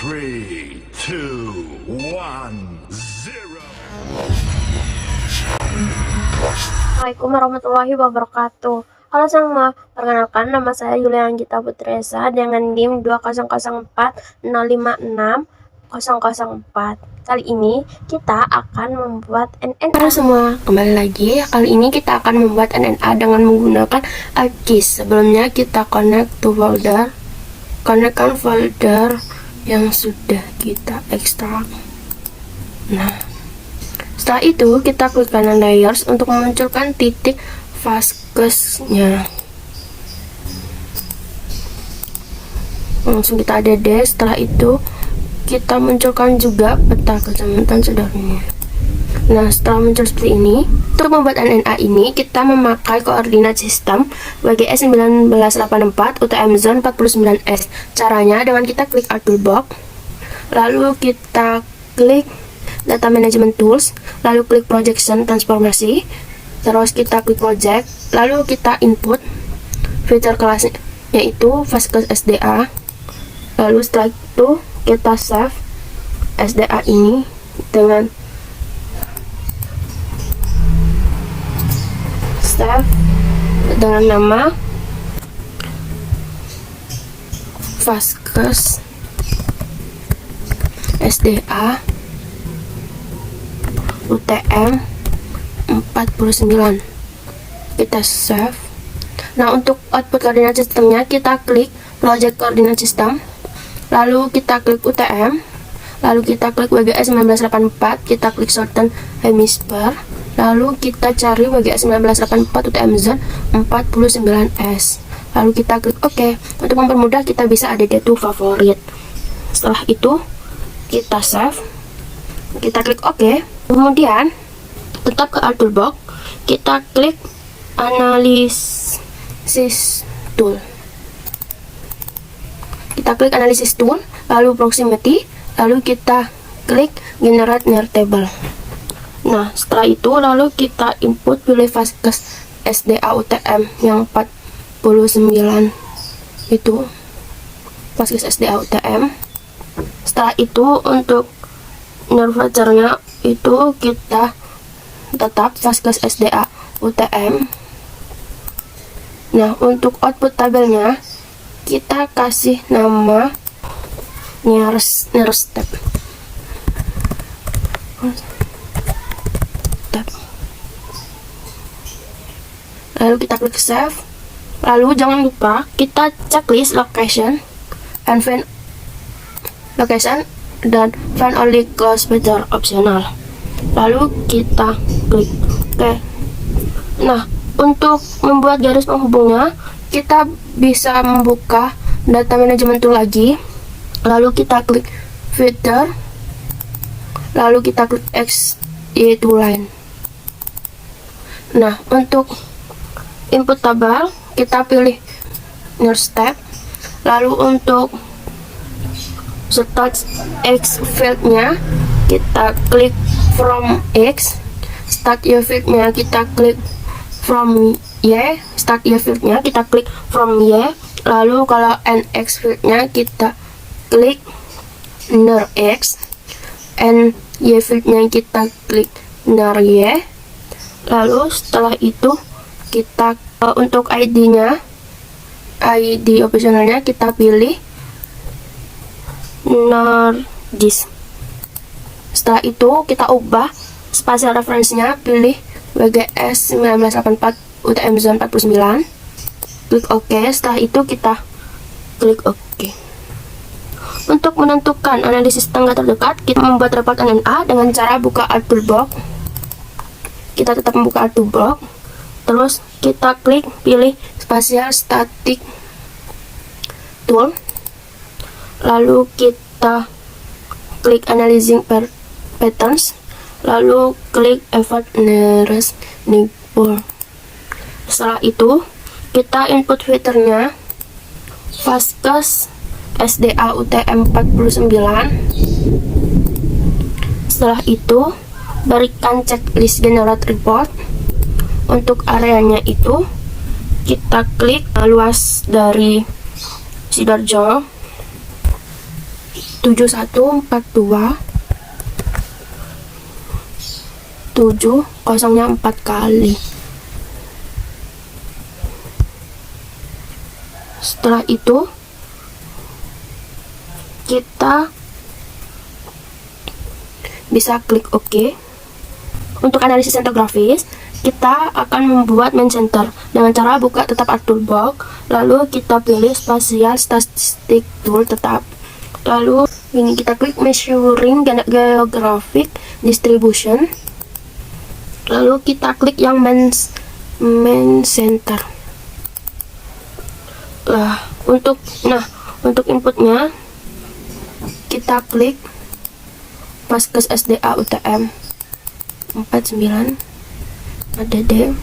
3, 2, 1, 0. Assalamualaikum warahmatullahi wabarakatuh. Halo semua, perkenalkan nama saya Yulia Anggita Putresa dengan NIM 20015605604. Kali ini kita akan membuat NNA. Halo semua, kembali lagi. Kali ini kita akan membuat NNA dengan menggunakan ArcGIS. Sebelumnya kita connect to folder. Konekkan folder yang sudah kita ekstrak. Nah, setelah itu kita klik kanan layers untuk memunculkan titik Vasquez-nya. Langsung kita add. Setelah itu kita munculkan juga peta kecamatan saudaranya. Nah, setelah muncul seperti ini, untuk membuat NNA ini kita memakai koordinat sistem WGS 1984 UTM Zone 49S. Caranya dengan kita klik Art Toolbox, lalu kita klik Data Management Tools, lalu klik Projection Transformasi, terus kita klik Project, lalu kita input fitur kelasnya yaitu Vasquez SDA. Lalu setelah itu kita save SDA ini dengan save dengan nama Vasquez SDA UTM 49. Kita save. Nah, untuk output koordinat sistemnya kita klik project koordinat sistem, lalu kita klik UTM, lalu kita klik WGS 1984, kita klik shorten hemisphere, lalu kita cari WGS 1984 UTM Zone 49S, lalu kita klik OK. Untuk mempermudah kita bisa add to favorit. Setelah itu kita save, kita klik OK. Kemudian tetap ke Art Toolbox, kita klik Analysis Tool. Kita klik Analysis Tool, lalu Proximity, lalu kita klik Generate Near Table. Nah, setelah itu lalu kita input pilih Vasquez SDA UTM yang 49 itu Vasquez SDA UTM. Setelah itu untuk nervacernya itu kita tetap Vasquez SDA UTM. Nah, untuk output tabelnya kita kasih nama nearest step. Lalu kita klik save. Lalu jangan lupa kita checklist location and find location dan find only close feature optional. Lalu kita klik OK. Nah, untuk membuat garis penghubungnya kita bisa membuka data management tool lagi, lalu kita klik filter, lalu kita klik XY to line. Nah, untuk input tabel kita pilih near step, lalu untuk start X fieldnya kita klik from X, start Y fieldnya kita klik from Y, start Y fieldnya kita klik from Y, lalu kalau NX fieldnya kita klik near X, and Y fieldnya kita klik near Y. Lalu setelah itu kita untuk ID-nya, ID optionalnya kita pilih NORDIS. Setelah itu kita ubah spasial reference-nya, pilih WGS 1984 UTM Zone 49, klik OK. Setelah itu kita klik OK. Untuk menentukan analisis tangga terdekat, kita membuat report NNA dengan cara buka Art Toolbox. Kita tetap membuka Art Toolbox, terus kita klik pilih spatial static tool, lalu kita klik analyzing patterns, lalu klik effort nearest neighbor. Setelah itu kita input fiturnya Vasquez SDA UTM 49. Setelah itu berikan checklist generate report. Untuk areanya itu kita klik luas dari Sidoarjo, 7142 7 kosongnya 4 kali. Setelah itu kita bisa klik OK. Untuk analisis center grafis, kita akan membuat main center dengan cara buka tetap Art Toolbox, lalu kita pilih Spatial Statistic Tool tetap, lalu ini kita klik Measuring Geographic Distribution, lalu kita klik yang main center. Untuk inputnya kita klik Vasquez SDA UTM 49 ADD,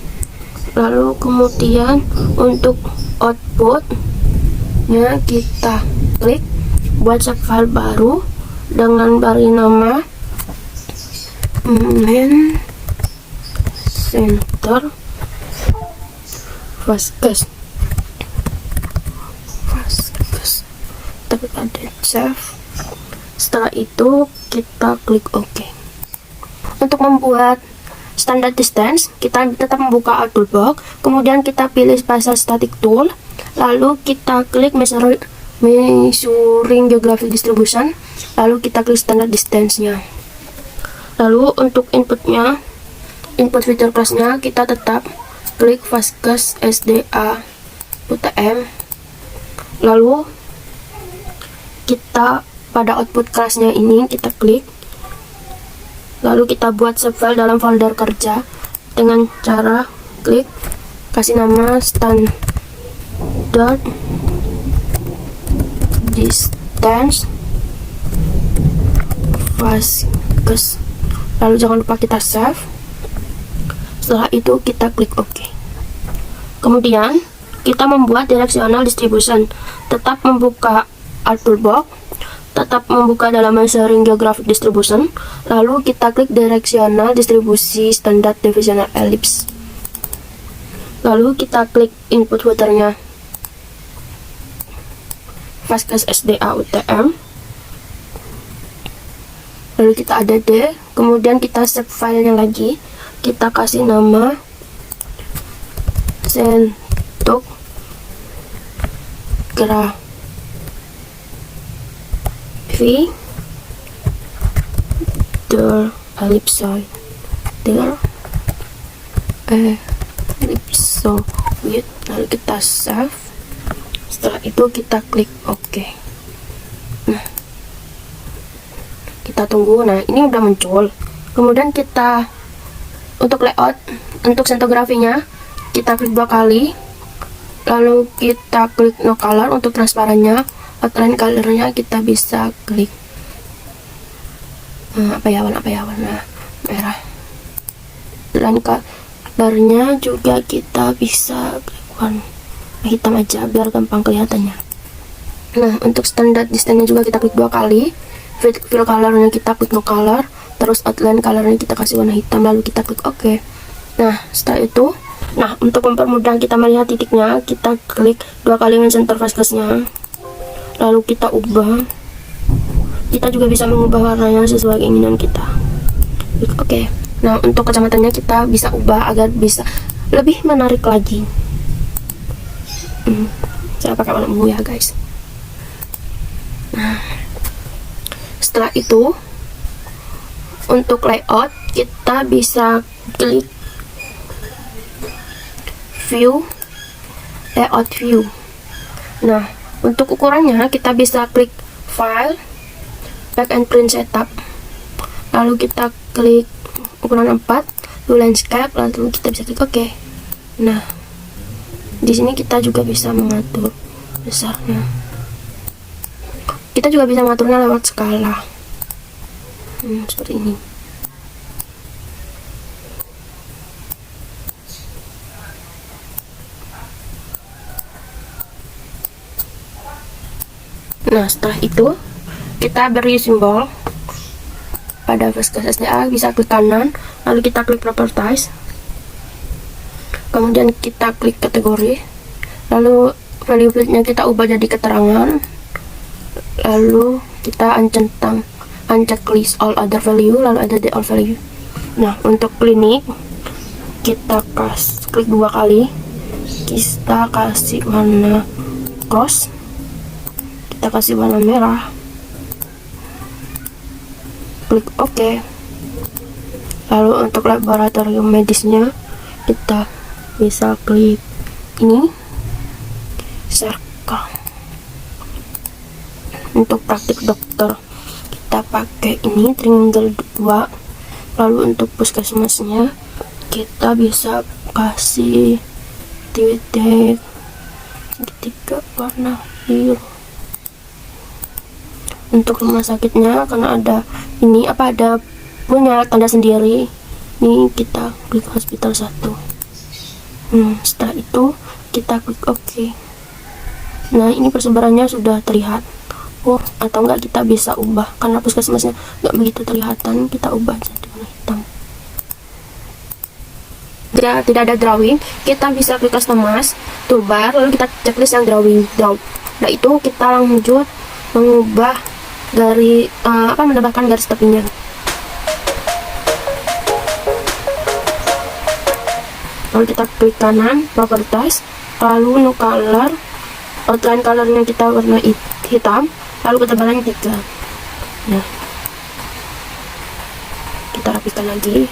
lalu kemudian untuk outputnya kita klik buat subfile baru dengan beri nama main center Vasquez, tapi ada save. Setelah itu kita klik OK. Untuk membuat standard distance, kita tetap membuka Art Toolbox, kemudian kita pilih Spatial Static Tool, lalu kita klik Measuring Geographic Distribution, lalu kita klik standard distance-nya. Lalu untuk inputnya, input feature class-nya kita tetap klik Vasquez SDA UTM, lalu kita pada output kelasnya ini kita klik, lalu kita buat subfile dalam folder kerja dengan cara klik kasih nama standard distance Vasquez, lalu jangan lupa kita save. Setelah itu kita klik OK. Kemudian kita membuat directional distribution, tetap membuka Art Toolbox, tetap membuka dalam Measuring Geographic Distribution, lalu kita klik Directional Distribusi Standard Divisional Ellipse, lalu kita klik input footernya Vasquez SDA UTM, lalu kita ada D, kemudian kita save filenya lagi, kita kasih nama Centok the ellipsoid ellipsoid, lalu kita save. Setelah itu kita klik OK. Nah, kita tunggu. Nah, ini udah muncul. Kemudian kita untuk layout, untuk sentografinya kita klik 2 kali, lalu kita klik no color. Untuk transparannya, outline colornya kita bisa klik warna merah. Dan colornya juga kita bisa klik warna hitam aja biar gampang kelihatannya. Nah, untuk standard distance juga kita klik 2 kali, fill colornya kita klik no color, terus outline colornya kita kasih warna hitam, lalu kita klik OK. Nah, setelah itu, untuk mempermudah kita melihat titiknya, kita klik 2 kali main center Vasquez-nya, lalu kita ubah. Kita juga bisa mengubah warnanya sesuai keinginan kita. Oke. Nah, untuk kacamatanya kita bisa ubah agar bisa lebih menarik lagi. Saya pakai warna ungu ya guys. Nah, setelah itu untuk layout kita bisa klik view, layout view. Nah, untuk ukurannya kita bisa klik file, pack and print setup, lalu kita klik ukuran 4, lalu landscape, lalu kita bisa klik OK. Nah, di sini kita juga bisa mengatur besarnya. Kita juga bisa mengaturnya lewat skala. Seperti ini. Nah, setelah itu kita beri simbol pada Vasquez SDA, bisa klik kanan, lalu kita klik Properties, kemudian kita klik kategori, lalu value fieldnya kita ubah jadi keterangan, lalu kita uncheck list all other value, lalu ada the all value. Nah, untuk klinik kita klik 2 kali, kita kasih warna cross, kita kasih warna merah, klik OK. Lalu untuk laboratorium medisnya kita bisa klik ini, circle. Untuk praktik dokter kita pakai ini triangle 2. Lalu untuk puskesmasnya kita bisa kasih titik segitiga warna biru. Untuk rumah sakitnya karena ada ini ada punya tanda sendiri, ini kita klik hospital 1. Setelah itu kita klik OK. Nah, ini persebarannya sudah terlihat. Atau enggak kita bisa ubah karena puskesmasnya enggak begitu terlihatan, kita ubah jadi warna hitam. Jika tidak ada drawing, kita bisa klik customize toolbar, lalu kita checklist yang drawing. Nah, itu kita lanjut mengubah dari menambahkan garis tepinya. Lalu kita klik kanan properties, lalu no color, outline colornya kita warna hitam, lalu ketebalannya 3. Nah, kita rapikan lagi.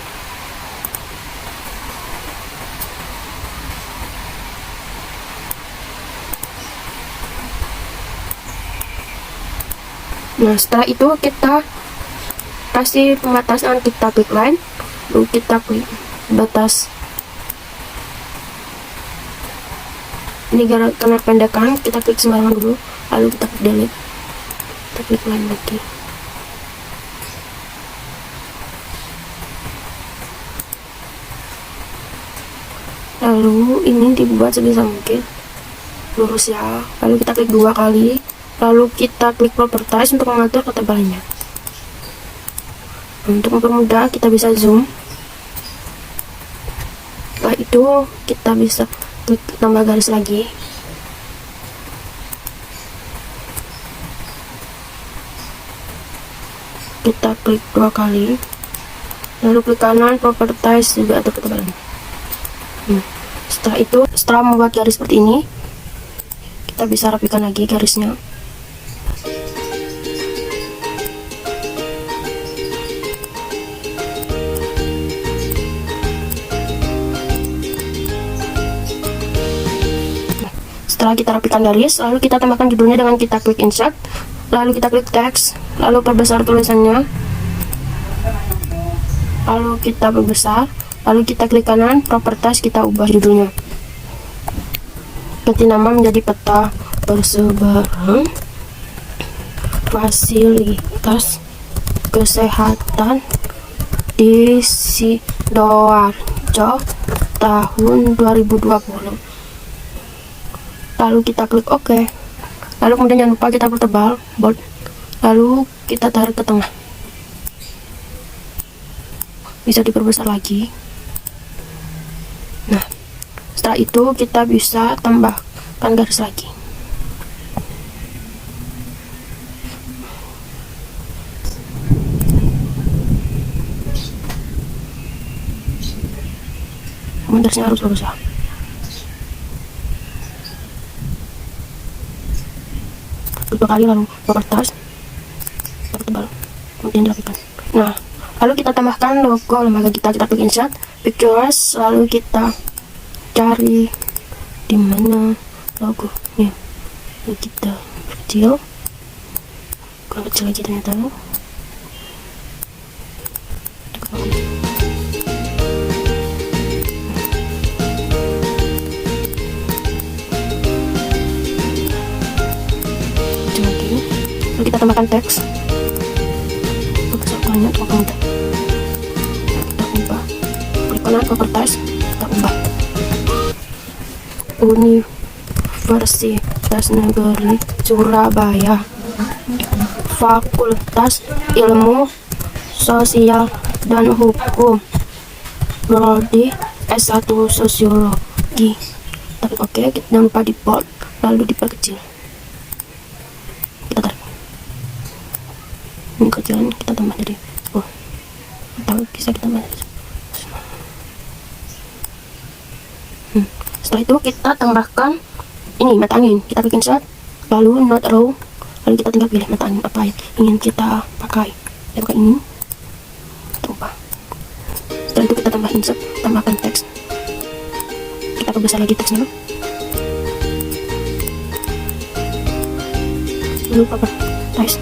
Nah, setelah itu kita kasih pembatasan, kita klik line, lalu kita klik batas. Ini karena pendekan, kita klik sembarangan dulu, lalu kita klik delete, kita klik line lagi. Lalu ini dibuat sebisa mungkin lurus ya. Lalu kita klik 2 kali, lalu kita klik properties untuk mengatur ketebalannya. Untuk mempermudah kita bisa zoom. Setelah itu kita bisa klik tambah garis lagi. Kita klik 2 kali, lalu klik kanan properties juga atur ketebalan. Setelah itu, setelah membuat garis seperti ini, kita bisa rapikan lagi garisnya. Setelah kita rapikan garis, lalu kita tambahkan judulnya dengan kita klik insert, lalu kita klik text, lalu perbesar tulisannya, lalu kita perbesar, lalu kita klik kanan properties, kita ubah judulnya, ganti nama menjadi peta persebaran fasilitas kesehatan di Sidoarjo tahun 2020. Lalu kita klik OK. Lalu kemudian jangan lupa kita pertebal bold, lalu kita tarik ke tengah, bisa diperbesar lagi. Nah, setelah itu kita bisa tambahkan garis lagi. Garisnya harus lurus ya. Dua kali, lalu properties, tebal, kemudian dirapikan. Nah, lalu kita tambahkan logo lembaga kita klik insert pictures, lalu kita cari di mana logonya. Lalu kita kecil, kurang kecil lagi ternyata. Lalu kita tambahkan teks, banyak kita ubah, klik kanan properties, kita ubah Universitas Negeri Surabaya, Fakultas Ilmu Sosial dan Hukum, Prodi S1 Sosiologi. Tapi oke, kita jangan lupa di bold, lalu diperkecil. Kita tarik. ini kecilan kita tambah jadi atau bisa kita tambah. Setelah itu kita tambahkan ini mata angin, kita bikin insert, lalu not row, lalu kita tinggal pilih mata angin apa yang ingin kita pakai. Saya pakai ini, kita ubah. Setelah itu kita tambah insert, tambahkan teks, kita perbesar lagi teksnya, lalu properties,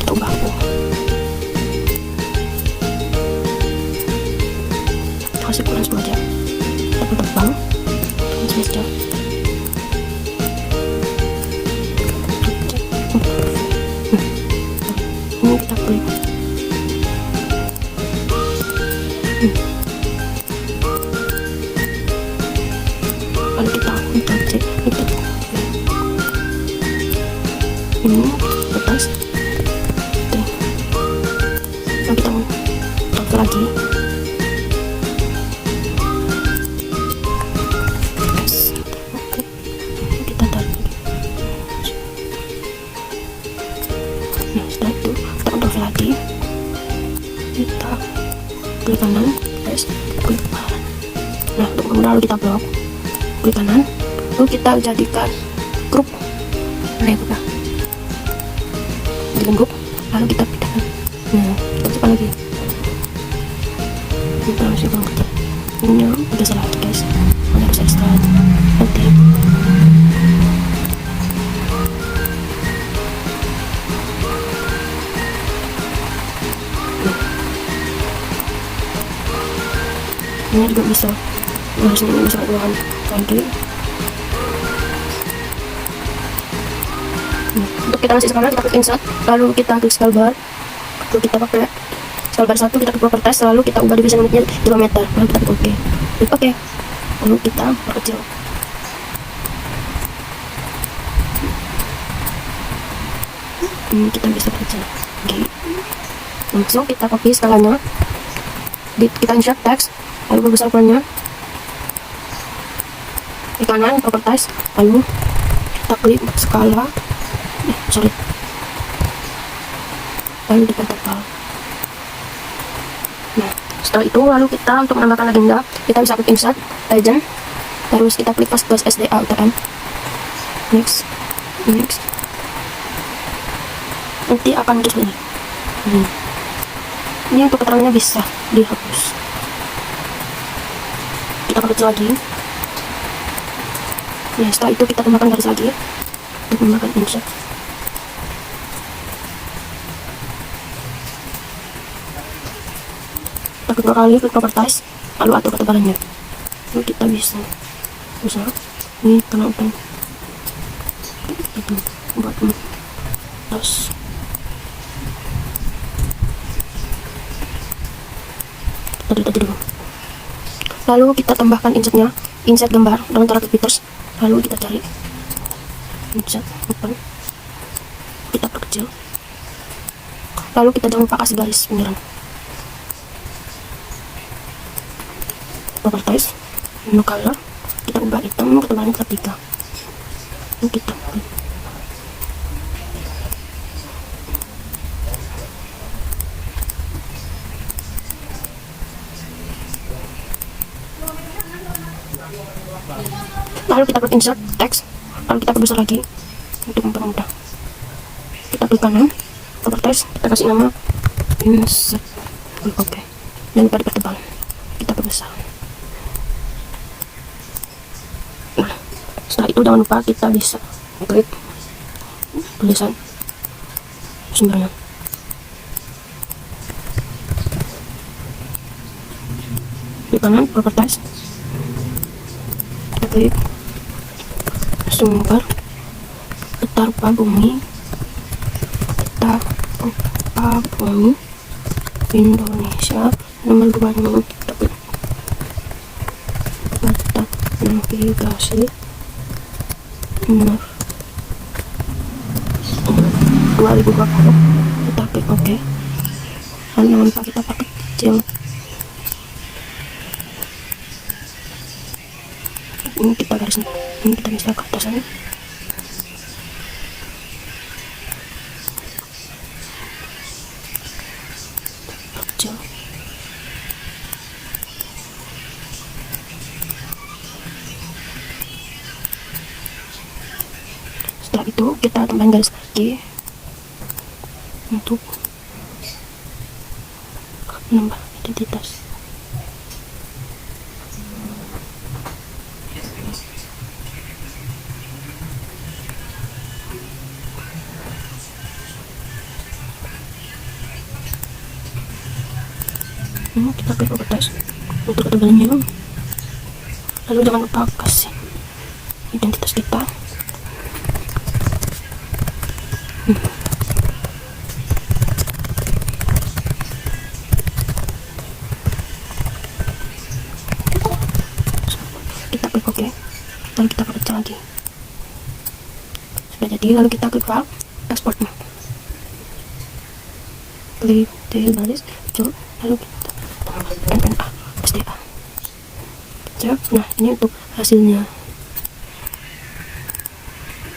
kita ubah kita kasih ukuran 10 aja, kita tebal saja. Ini kita klik. Lalu kita cek ini atas. Lalu kita coba lagi. Setelah itu kita kontrol lagi, kita klik kanan, klik kanan. Nah, lalu kita blok, klik kanan, lalu kita jadikan grup. Nah, ya udah jadikan grup, lalu kita pindahkan. Nah, kita coba lagi, kita masih belum kerja. Ini udah salah lagi guys, harus ekstra nanti. Ini juga bisa, nah sini bisa ulangan lagi. Untuk kita masih sekarang kita klik insert, lalu kita klik scrollbar, lalu kita pakai scrollbar 1, kita klik properties, lalu kita ubah division unitnya kilometer, lalu kita klik OK, klik OK, lalu kita perkecil. Kita bisa perkecil. Oke. Langsung kita copy skalanya, kita insert text, lalu perbesar ukurannya, di kanan properties, lalu kita klik skala, lalu ditempel. Nah, setelah itu lalu kita untuk menambahkan legenda, kita bisa klik insert legend, terus kita klik fast plus SDA UTM, next, nanti akan muncul ini. Ini untuk keterangannya bisa dihapus. Kita perkecil lagi. Ya, setelah itu kita tambahkan garis lagi untuk menambahkan insert. Kita klik 2 kali, klik properties, lalu atur ketebalannya. Lalu kita bisa ini karena open itu buat terus. Tadi dulu. Lalu kita tambahkan insertnya, insert gambar dengan cara klik Peters. Lalu kita cari insert open, kita perkecil. Lalu kita jangan lupa kasih garis penyerang. Properties, no color, kita ubah hitam, ketebalan kita 3. Lalu kita klik. Lalu kita klik insert text, lalu kita perbesar lagi untuk mempermudah. Kita klik kanan, properties, kita kasih nama insert, oke. Dan lupa dipertebal, kita perbesar. Nah, setelah itu jangan lupa kita bisa klik tulisan sumbernya. Di kanan properties, kita klik sumber peta rupa bumi Indonesia nomor 2 ini kita klik peta navigasi nomor 2020, kita klik OK. Lalu jangan lupa kita pakai kecil. Ini kita garis, ini kita bisa ke atas sana. Setelah itu kita tambahin garis lagi untuk menambah identitas. Kita klik batas untuk ketebalannya, lalu jangan lupa kasih identitas kita. Kita klik OK, lalu kita pecah lagi. Sudah jadi, lalu kita klik file, export. Klik tail baris, muncul, lalu kita NNA SDA. Nah, ini untuk hasilnya.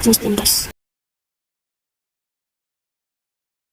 Jenis ini guys.